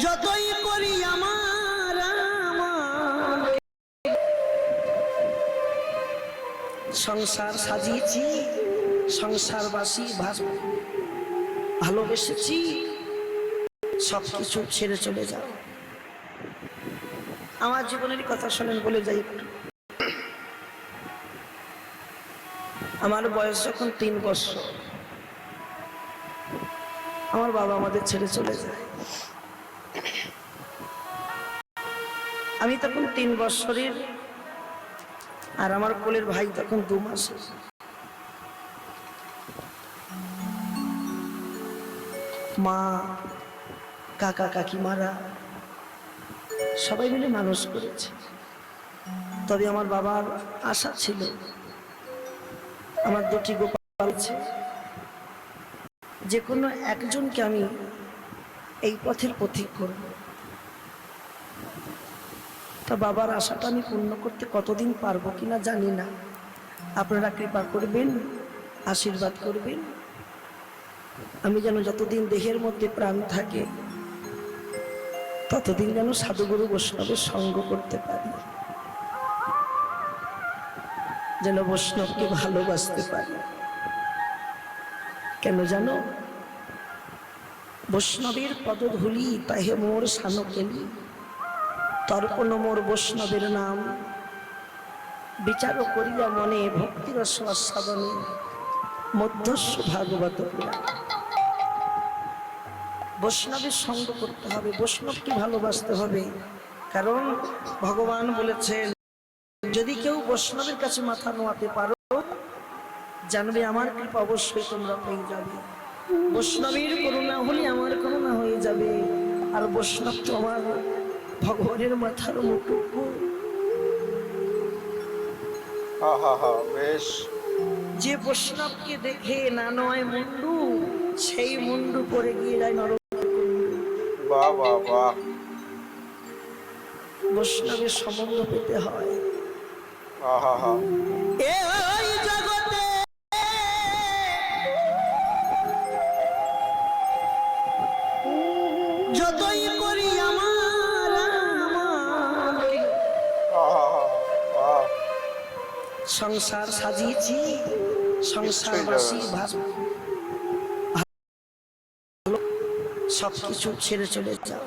যতই করি আমার সংসার সাজিয়েছি, সংসারবাসী ভালোবেসেছি, সবকিছু ছেড়ে চলে যাও। আমার জীবনের কথা শোনেন, বলে যাই। আমার বয়স যখন 3 বছর, আমার বাবা আমাদের ছেড়ে চলে যায়। আমি তখন 3 বছরের, আর আমার কোলের ভাই তখন 2 মাসের। মা, কাকা কাকিমারা সবাই মিলে মানুষ করেছে। তবে আমার বাবার আশা ছিল, আমার 2টি গোপাল আছে, যে কোনো একজনকে আমি এই পথের পথিক করব। তা বাবার আশাটা আমি পূর্ণ করতে কতদিন পারবো কিনা জানি না। আপনারা কৃপা করবেন, আশীর্বাদ করবেন, আমি যেন যতদিন দেহের মধ্যে প্রাণ থাকে ততদিন যেন সাধুগুরু বৈষ্ণবের সঙ্গ করতে পারি, যেন বৈষ্ণবকে ভালোবাসতে পারি। কেন জানো? বৈষ্ণবের পদধূলি তাহে মোর সানকেলি, তর্পণ মোর বৈষ্ণবের নাম, বিচার করিয়া মনে ভক্তির স্বাদনে মধ্যস্ব ভাগবত পুরাণ। বৈষ্ণবের সঙ্গ করতে হবে, বৈষ্ণবকে ভালোবাসতে হবে। কারণ ভগবান বলেছেন, যদি কেউ বৈষ্ণবের কাছে মাথা নোয়াতে পারো, জানবে আমার কৃপা অবশ্যই তোমরা পেয়ে যাবে। বৈষ্ণবের করুণা হলে আমার করুণা হয়ে যাবে। আর বৈষ্ণব তো আমার ভগবানের মাথার মুটুকু। বেশ। যে বৈষ্ণবকে দেখে না নয় মুন্ডু, সেই মুন্ডু পরে গিয়ে যায় নরক। বাহ বাহ বাহ। বৈষ্ণবের সম্বন্ধ পেতে হয়। এই জগতে যতই করি আমার সংসার সাজিয়েছি, সংসারবাসী সবকিছু ছেড়ে চলে যাও।